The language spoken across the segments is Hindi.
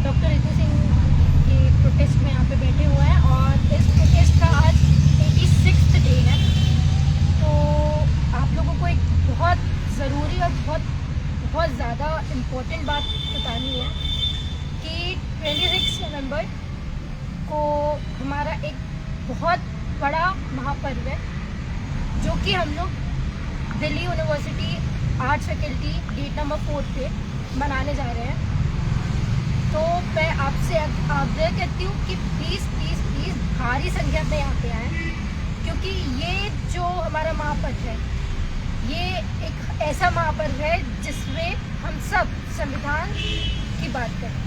डॉक्टर रितु सिंह के प्रोटेस्ट में यहाँ पे बैठे हुए हैं और इस प्रोटेस्ट का आज 86वां डे है। तो आप लोगों को एक बहुत ज़रूरी और बहुत ज़्यादा इम्पोर्टेंट बात बतानी है कि 26 नवंबर को हमारा एक बहुत बड़ा महापर्व है जो कि हम लोग Delhi university arts faculty gate number 4 पे मनाने जा रहे हैं। तो मैं आपसे आग्रह करती हूँ कि प्लीज़ भारी संख्या में यहाँ पे आएँ, क्योंकि ये जो हमारा महापर्व है ये एक ऐसा महापर्व है जिसमें हम सब संविधान की बात करें।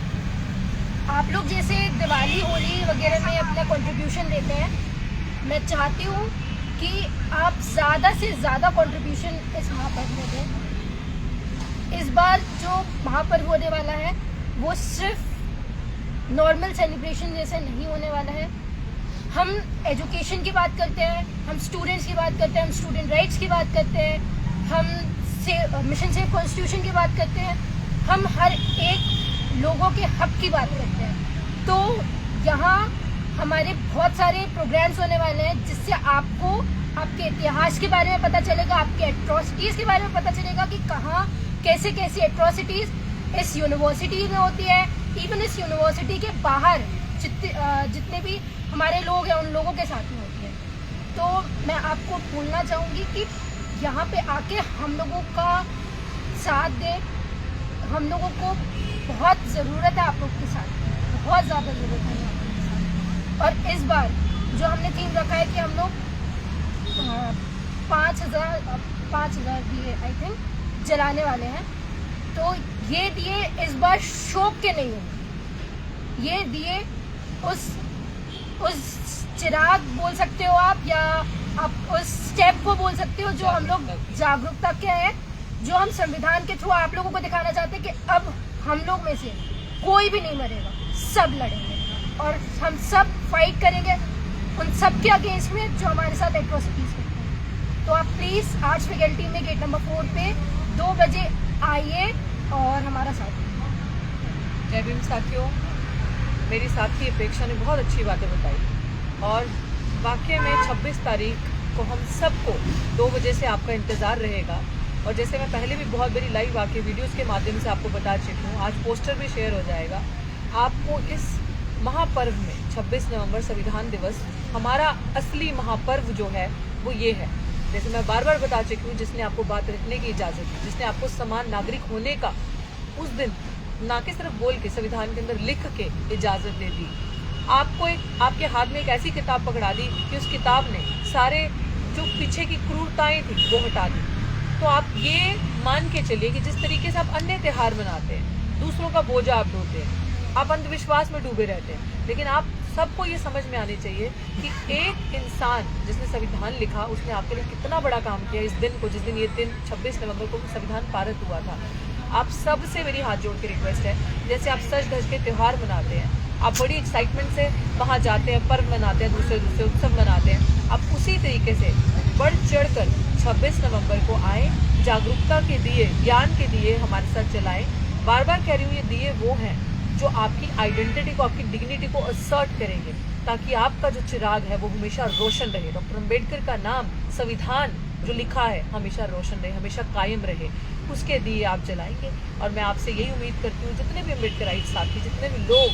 आप लोग जैसे दिवाली होली वगैरह में अपना कंट्रीब्यूशन देते हैं, मैं चाहती हूँ कि आप ज़्यादा से ज़्यादा कंट्रीब्यूशन इस महापर्व में दें। इस बार जो महापर्व होने वाला है वो सिर्फ नॉर्मल सेलिब्रेशन जैसे नहीं होने वाला है। हम एजुकेशन की बात करते हैं, हम स्टूडेंट्स की बात करते हैं, हम स्टूडेंट राइट्स की बात करते हैं, हम मिशन सेफ कॉन्स्टिट्यूशन की बात करते हैं, हम हर एक लोगों के हक की बात करते हैं। तो यहाँ हमारे बहुत सारे प्रोग्राम्स होने वाले हैं जिससे आपको आपके इतिहास के बारे में पता चलेगा, आपके एट्रोसिटीज़ के बारे में पता चलेगा कि कहाँ कैसे कैसी एट्रोसिटीज़ इस यूनिवर्सिटी में होती है। इवन इस यूनिवर्सिटी के बाहर जितने भी हमारे लोग हैं उन लोगों के साथ में होती है। तो मैं आपको बोलना चाहूँगी कि यहाँ पे आके हम लोगों का साथ दें। हम लोगों को बहुत ज़रूरत है आप लोग के साथ, बहुत ज़्यादा ज़रूरत है आप लोग के साथ। और इस बार जो हमने थीम रखा है कि हम लोग 5,000 दिए आई थिंक जलाने वाले हैं। तो ये दिए इस बार शौक के नहीं होंगे, ये दिए उस चिराग बोल सकते हो आप, या आप उस स्टेप को बोल सकते हो जो हम लोग जागरूकता के हैं, जो हम संविधान के थ्रू आप लोगों को दिखाना चाहते हैं कि अब हम लोग में से कोई भी नहीं मरेगा, सब लड़ेंगे और हम सब फाइट करेंगे उन सब के अगेंस्ट में जो हमारे साथ एट्रोसिटीज करते हैं। तो आप प्लीज़ आर्ट्स फैकल्टी में गेट नंबर 4 पे 2 बजे आइए और हमारा साथ दीजिए। जय भीम साथियों, मेरी साथी अपेक्षा ने बहुत अच्छी बातें बताई और वाकई में 26 तारीख को हम सबको 2 बजे से आपका इंतज़ार रहेगा। और जैसे मैं पहले भी बहुत बड़ी लाइव आके वीडियोस के माध्यम से आपको बता चुकी हूँ, आज पोस्टर भी शेयर हो जाएगा। आपको इस महापर्व में 26 नवंबर संविधान दिवस हमारा असली महापर्व जो है वो ये है। जैसे मैं बार बार बता चुकी हूँ, जिसने आपको बात रखने की इजाज़त दी, जिसने आपको समान नागरिक होने का उस दिन ना कि सिर्फ बोल के संविधान के अंदर लिख के इजाज़त दे दी, आपको आपके हाथ में एक ऐसी किताब पकड़ा दी कि उस किताब ने सारे जो पीछे की क्रूरताएं थी वो हटा दी। तो आप ये मान के चलिए कि जिस तरीके से आप अन्य त्यौहार मनाते हैं, दूसरों का बोझा आप ढोते हैं, आप अंधविश्वास में डूबे रहते हैं, लेकिन आप सबको ये समझ में आनी चाहिए कि एक इंसान जिसने संविधान लिखा उसने आपके लिए कितना बड़ा काम किया। इस दिन को, जिस दिन ये दिन 26 नवंबर को संविधान पारित हुआ था, आप सबसे मेरी हाथ जोड़ के रिक्वेस्ट है, जैसे आप सज धज के त्यौहार मनाते हैं, आप बड़ी एक्साइटमेंट से वहाँ जाते हैं, पर्व मनाते हैं, दूसरे उत्सव मनाते हैं, आप उसी तरीके से बढ़ चढ़ कर 26 नवंबर को आए, जागरूकता के दिए, ज्ञान के दिए हमारे साथ जलाएं। बार बार कह रही हूँ, ये दिए वो हैं जो आपकी आइडेंटिटी को, आपकी डिग्निटी को असर्ट करेंगे, ताकि आपका जो चिराग है वो हमेशा रोशन रहे। डॉक्टर अम्बेडकर का नाम, संविधान जो लिखा है, हमेशा रोशन रहे, हमेशा कायम रहे, उसके दिए आप जलाएंगे। और मैं आपसे यही उम्मीद करती हूँ, जितने भी अम्बेडकराइट साथी, जितने भी लोग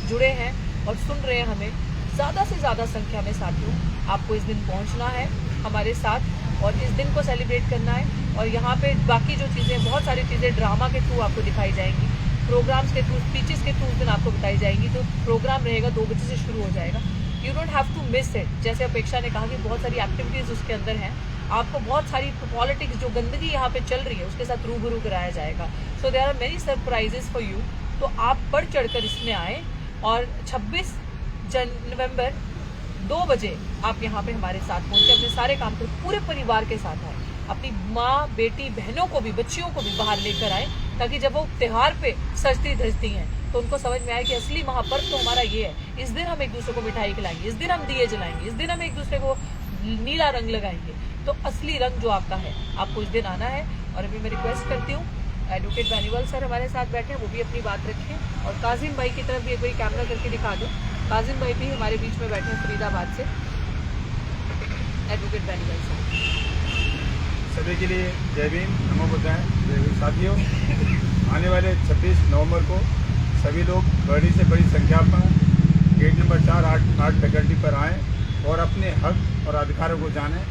जुड़े हैं और सुन रहे हैं हमें, ज़्यादा से ज़्यादा संख्या में साथियों, आपको इस दिन पहुँचना है हमारे साथ और इस दिन को सेलिब्रेट करना है। और यहाँ पे बाकी जो चीज़ें, बहुत सारी चीज़ें ड्रामा के थ्रू आपको दिखाई जाएंगी, प्रोग्राम्स के थ्रू, स्पीचेस के थ्रू उस दिन आपको बताई जाएंगी। तो प्रोग्राम रहेगा 2 बजे से शुरू हो जाएगा। You don't have to miss it. जैसे अपेक्षा ने कहा कि बहुत सारी एक्टिविटीज़ उसके अंदर हैं, आपको बहुत सारी पॉलिटिक्स, जो गंदगी यहाँ पे चल रही है, उसके साथ रूबरू कराया जाएगा। So there are many surprises for you. तो आप बढ़ चढ़कर इसमें आए और 26 नवंबर 2 बजे आप यहाँ पे हमारे साथ पहुँचे, अपने सारे काम को पूरे परिवार के साथ आए, अपनी माँ, बेटी, बहनों को भी, बच्चियों को भी बाहर लेकर आए, ताकि जब वो त्योहार पे सजती धजती हैं तो उनको समझ में आए कि असली महापर्व तो हमारा ये है। इस दिन हम एक दूसरे को मिठाई खिलाएंगे, इस दिन हम दिए जलाएंगे, इस दिन हम एक दूसरे को नीला रंग लगाएंगे। तो असली रंग जो आपका है, आपको इस दिन आना है। और अभी मैं रिक्वेस्ट करती हूँ एडवोकेट बेनीवाल सर हमारे साथ बैठे हैं, वो भी अपनी बात रखें। और काजिम भाई की तरफ भी एक बार कैमरा करके दिखा दो। काजिम भाई भी हमारे बीच में बैठे हैं फरीदाबाद से, एडवोकेट बेनीवाल सर। सभी के लिए जय भीम, नमो बुद्धाय। जय भीम साथियों, आने वाले 26 नवंबर को सभी लोग बड़ी से बड़ी संख्या में गेट नंबर 4 आर्ट फैकल्टी पर आएँ और अपने हक और अधिकारों को जानें।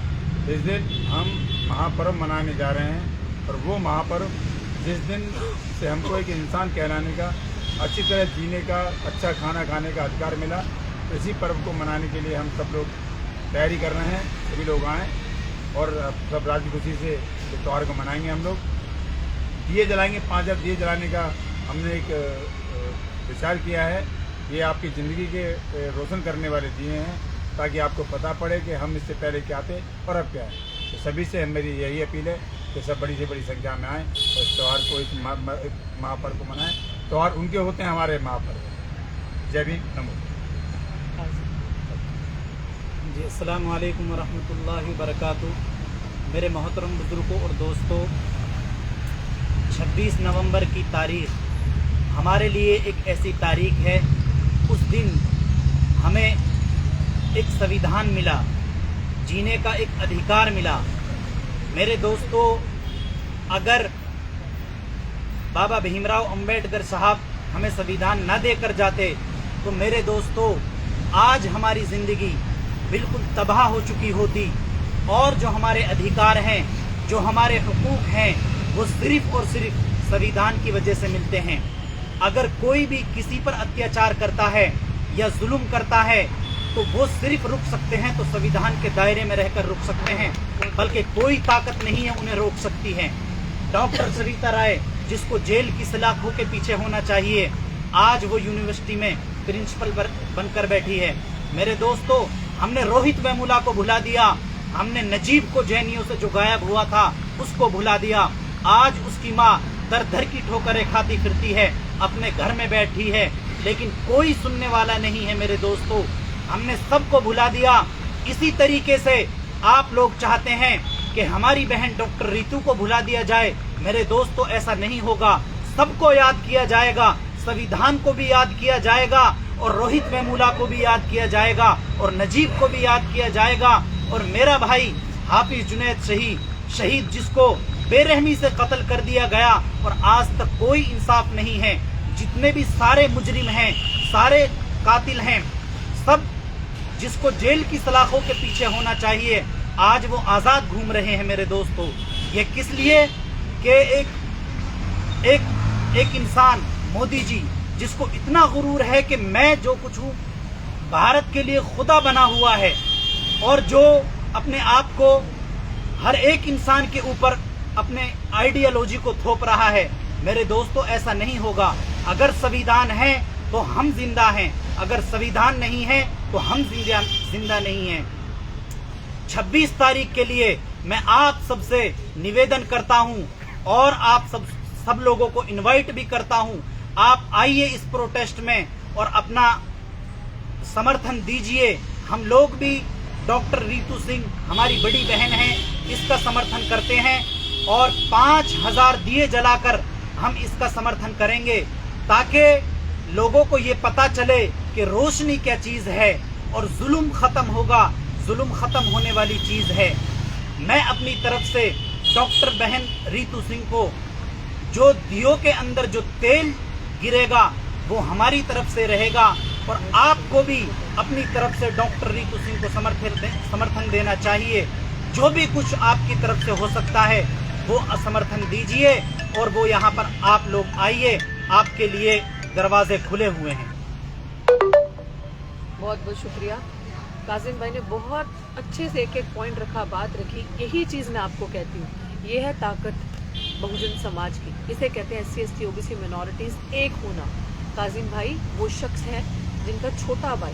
इस दिन हम महापर्व मनाने जा रहे हैं और वो महापर्व जिस दिन से हमको एक इंसान कहलाने का, अच्छी तरह जीने का, अच्छा खाना खाने का अधिकार मिला, तो इसी पर्व को मनाने के लिए हम सब लोग तैयारी कर रहे हैं। सभी लोग आएँ और सब राजी खुशी से इस त्यौहार को मनाएंगे। हम लोग दिए जलाएंगे, 5000 दिए जलाने का हमने एक विचार किया है। ये आपकी ज़िंदगी के रोशन करने वाले दिए हैं, ताकि आपको पता पड़े कि हम इससे पहले क्या थे और अब क्या है। तो सभी से मेरी यही अपील है कि सब बड़ी से बड़ी संख्या में आएँ और इस त्यौहार को, इस महापर्व को मनाएं। त्यौहार उनके होते हैं, हमारे महापर्व। जय भीम, नमो। जी, अस्सलाम वालेकुम वरहमतुल्लाहि वबरकातुहू। मेरे मोहतरम बुजुर्गों और दोस्तों, 26 नवंबर की तारीख हमारे लिए एक ऐसी तारीख है, उस दिन हमें एक संविधान मिला, जीने का एक अधिकार मिला। मेरे दोस्तों, अगर बाबा भीमराव अंबेडकर साहब हमें संविधान न देकर जाते तो मेरे दोस्तों आज हमारी ज़िंदगी बिल्कुल तबाह हो चुकी होती, और जो हमारे अधिकार हैं, जो हमारे हुकूक हैं, वो सिर्फ और सिर्फ संविधान की वजह से मिलते हैं। अगर कोई भी किसी पर अत्याचार करता है या जुल्म करता है तो वो सिर्फ रुक सकते हैं तो संविधान के दायरे में रहकर रुक सकते हैं, बल्कि कोई ताकत नहीं है उन्हें रोक सकती है। डॉक्टर सरिता राय, जिसको जेल की सलाखों के पीछे होना चाहिए, आज वो यूनिवर्सिटी में प्रिंसिपल बनकर बैठी है। मेरे दोस्तों, हमने रोहित वेमुला को भुला दिया, हमने नजीब को जेएनयू से जो गायब हुआ था उसको भुला दिया। आज उसकी माँ दर दर की ठोकरें खाती फिरती है, अपने घर में बैठी है, लेकिन कोई सुनने वाला नहीं है। मेरे दोस्तों, हमने सबको भुला दिया। इसी तरीके से आप लोग चाहते हैं कि हमारी बहन डॉक्टर रीतू को भुला दिया जाए। मेरे दोस्तों, ऐसा नहीं होगा। सबको याद किया जाएगा, संविधान को भी याद किया जाएगा, और रोहित वेमुला को भी याद किया जाएगा, और नजीब को भी याद किया जाएगा, और मेरा भाई हाफिज जुनैद शहीद जिसको बेरहमी से कत्ल कर दिया गया और आज तक कोई इंसाफ नहीं है। जितने भी सारे मुजरिम हैं, सारे कातिल हैं, सब जिसको जेल की सलाखों के पीछे होना चाहिए, आज वो आजाद घूम रहे हैं। मेरे दोस्तों, ये किस लिए कि एक इंसान मोदी जी, जिसको इतना गुरूर है कि मैं जो कुछ हूँ भारत के लिए खुदा बना हुआ है, और जो अपने आप को हर एक इंसान के ऊपर अपने आइडियोलॉजी को थोप रहा है। मेरे दोस्तों, ऐसा नहीं होगा। अगर संविधान है तो हम जिंदा हैं, अगर संविधान नहीं है तो हम जिंदा नहीं हैं। 26 तारीख के लिए मैं आप सबसे निवेदन करता हूं और आप सब लोगों को इनवाइट भी करता हूं। आप आइए इस प्रोटेस्ट में और अपना समर्थन दीजिए। हम लोग भी डॉक्टर रीतू सिंह हमारी बड़ी बहन है, इसका समर्थन करते हैं, और 5000 दिए जलाकर हम इसका समर्थन करेंगे, ताकि लोगों को ये पता चले कि रोशनी क्या चीज़ है और जुल्म ख़त्म होगा। जुल्म ख़त्म होने वाली चीज़ है। मैं अपनी तरफ से डॉक्टर बहन रीतू सिंह को, जो दियों के अंदर जो तेल गिरेगा वो हमारी तरफ से रहेगा, और आपको भी अपनी तरफ से डॉक्टर रीतू सिंह को समर्थन देना चाहिए। जो भी कुछ आपकी तरफ से हो सकता है वो समर्थन दीजिए, और वो यहाँ पर आप लोग आइए, आपके लिए दरवाजे खुले हुए हैं। बहुत बहुत शुक्रिया। काजिम भाई ने बहुत अच्छे से एक एक पॉइंट रखा, बात रखी। यही चीज़ मैं आपको कहती हूँ, ये है ताकत बहुजन समाज की। इसे कहते हैं SC ST OBC मिनॉरिटीज़ एक होना। काजिम भाई वो शख्स है जिनका छोटा भाई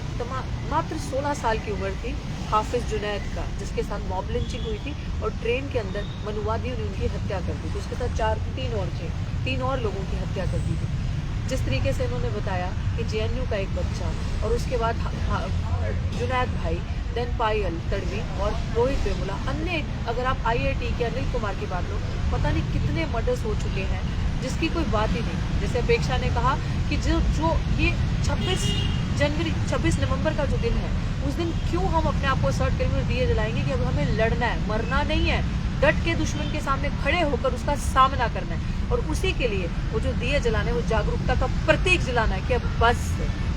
मात्र 16 साल की उम्र थी, हाफिज जुनैद का, जिसके साथ मॉब लिंचिंग हुई थी, और ट्रेन के अंदर मनुवादियों ने उनकी हत्या कर दी थी। उसके साथ तीन और लोगों की हत्या कर दी थी। जिस तरीके से इन्होंने बताया कि JNU का एक बच्चा, और उसके बाद जुनैद भाई, देन पायल तड़वी और रोहित वेमुला, अन्य, अगर आप IIT के अनिल कुमार की बात लो, पता नहीं कितने मर्डर्स हो चुके हैं। जिसकी कोई बात ही नहीं। जैसे अपेक्षा ने कहा कि जो ये 26 नवंबर का जो दिन है, उस दिन क्यों हम अपने आप को असर्ट करेंगे और दिए जलाएंगे कि अब हमें लड़ना है, मरना नहीं है, डट के दुश्मन के सामने खड़े होकर उसका सामना करना है। और उसी के लिए वो जो दिए जलाने, वो जागरूकता का प्रतीक जलाना है कि अब बस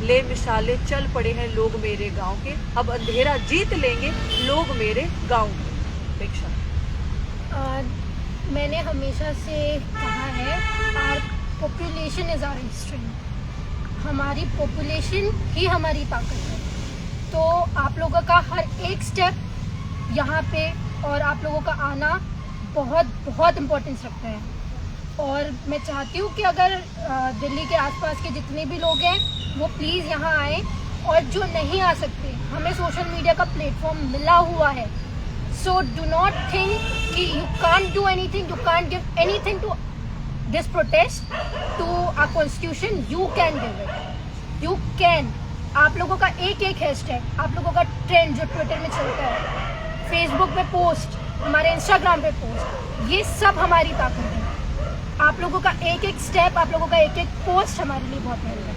ले मिसाले चल पड़े हैं लोग मेरे गांव के, अब अंधेरा जीत लेंगे लोग मेरे गांव के। अपेक्षा, मैंने हमेशा से कहा है, our population is our strength. हमारी पॉपुलेशन ही हमारी ताकत है। तो आप लोगों का हर एक स्टेप यहाँ पे और आप लोगों का आना बहुत बहुत इम्पोर्टेंस रखता है। और मैं चाहती हूँ कि अगर दिल्ली के आसपास के जितने भी लोग हैं वो प्लीज़ यहाँ आएँ, और जो नहीं आ सकते, हमें सोशल मीडिया का प्लेटफॉर्म मिला हुआ है। So do not think कि you can't do anything, you can't give anything to this protest, to our constitution. You can give it. You can. आप लोगों का एक एक हैशटैग, आप लोगों का ट्रेंड जो ट्विटर में चलता है, फेसबुक पे पोस्ट, हमारे इंस्टाग्राम पे पोस्ट, ये सब हमारी ताकत है। आप लोगों का एक एक स्टेप, आप लोगों का एक एक पोस्ट हमारे लिए बहुत महत्वपूर्ण है।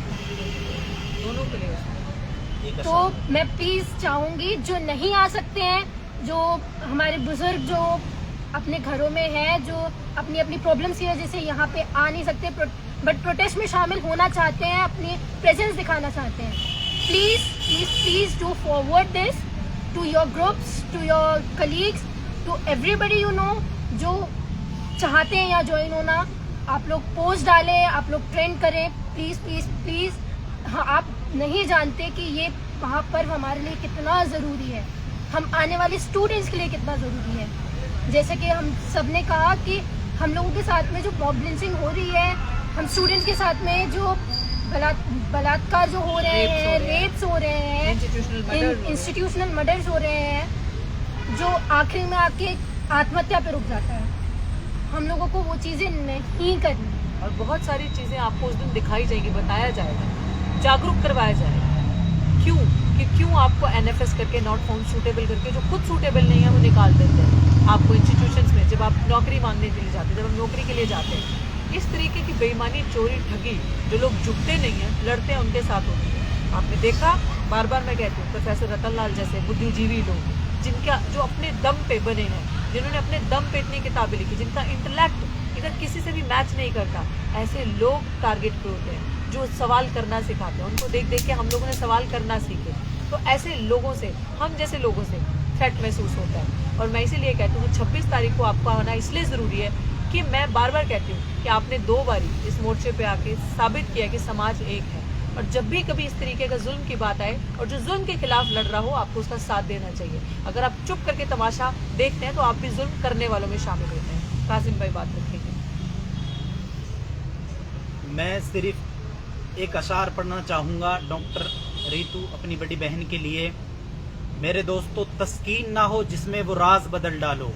दोनों के लिए। तो मैं प्लीज़ चाहूँगी जो नहीं आ सकते हैं, जो हमारे बुजुर्ग जो अपने घरों में हैं, जो अपनी अपनी प्रॉब्लम्स की वजह से यहाँ पे आ नहीं सकते बट प्रोटेस्ट में शामिल होना चाहते हैं, अपनी प्रेजेंस दिखाना चाहते हैं, please please please do forward this to your groups, to your colleagues, to everybody you know जो चाहते हैं यहाँ ज्वाइन होना। आप लोग पोस्ट डालें, आप लोग ट्रेंड करें, प्लीज़ प्लीज़ प्लीज़। हाँ, आप नहीं जानते कि ये वहाँ पर हमारे लिए कितना ज़रूरी है, हम आने वाले स्टूडेंट्स के लिए कितना ज़रूरी है। जैसे कि हम सब ने कहा कि हम लोगों के साथ में जो मॉब लिंचिंग हो रही है, हम स्टूडेंट्स के साथ में जो बलात्कार जो हो रहे हैं, रेप्स हो रहे हैं, इंस्टीट्यूशनल मर्डर्स हो रहे हैं, जो आखिर में आके आत्महत्या पे रुक जाता है, हम लोगों को वो चीज़ें नहीं करनी। और बहुत सारी चीज़ें आपको उस दिन दिखाई जाएगी, बताया जाएगा, जागरूक करवाया जाएगा। क्यों आपको NFS करके नॉट फाउंड सूटेबल करके, जो खुद सूटेबल नहीं है वो निकाल देते हैं आपको इंस्टीट्यूशंस में, जब आप नौकरी मांगने के लिए जाते हैं, जब हम नौकरी के लिए जाते हैं। इस तरीके की बेईमानी, चोरी, ठगी, जो लोग झुकते नहीं हैं, लड़ते हैं, उनके साथ होती है। आपने देखा, बार बार मैं कहती हूँ, प्रोफेसर रतन लाल जैसे बुद्धिजीवी लोग, जिनका जो अपने दम पे बने हैं, जिन्होंने अपने दम पे इतनी किताबें लिखी, जिनका इंटेलेक्ट इधर किसी से भी मैच नहीं करता, ऐसे लोग टारगेट पे होते हैं जो सवाल करना सिखाते हैं। उनको देख देख के हम लोगों ने सवाल करना सीखे। तो ऐसे लोगों से, हम जैसे लोगों से थ्रेट महसूस होता है। और मैं इसीलिए कहती हूँ 26 तारीख को आपको आना इसलिए ज़रूरी है कि मैं बार बार कहती हूँ कि आपने 2 बारी इस मोर्चे पे आके साबित किया कि समाज एक है। और जब भी कभी इस तरीके का जुल्म की बात आए और जो जुल्म के खिलाफ लड़ रहा हो, आपको उसका साथ देना चाहिए। अगर आप चुप करके तमाशा देखते हैं तो आप भी जुल्म करने वालों में शामिल होते हैं। कासिम भाई बात रखेंगे। मैं सिर्फ एक अशार पढ़ना चाहूँगा डॉक्टर रीतू अपनी बड़ी बहन के लिए। मेरे दोस्तों, तस्कीन ना हो जिसमें वो राज बदल डालो,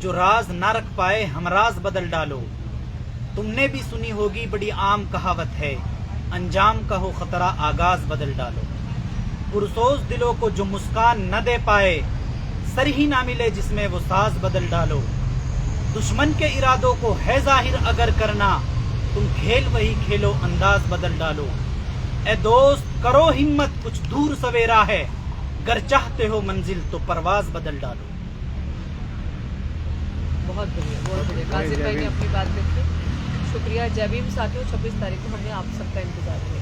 जो राज ना रख पाए हम राज बदल डालो। तुमने भी सुनी होगी बड़ी आम कहावत है, अंजाम का हो खतरा आगाज बदल डालो। पुरसोज दिलों को जो मुस्कान न दे पाए, सर ही ना मिले जिसमें वो साज बदल डालो। दुश्मन के इरादों को है जाहिर अगर करना, तुम खेल वही खेलो अंदाज बदल डालो। ए दोस्त करो हिम्मत कुछ दूर सवेरा है, गर चाहते हो मंजिल तो परवाज बदल डालो। बहुत बढ़िया, बहुत बढ़िया। कासिम भाई ने अपनी बात रखी। शुक्रिया। जय भीम साथियों, 26 तारीख को हमें आप सबका इंतजार है।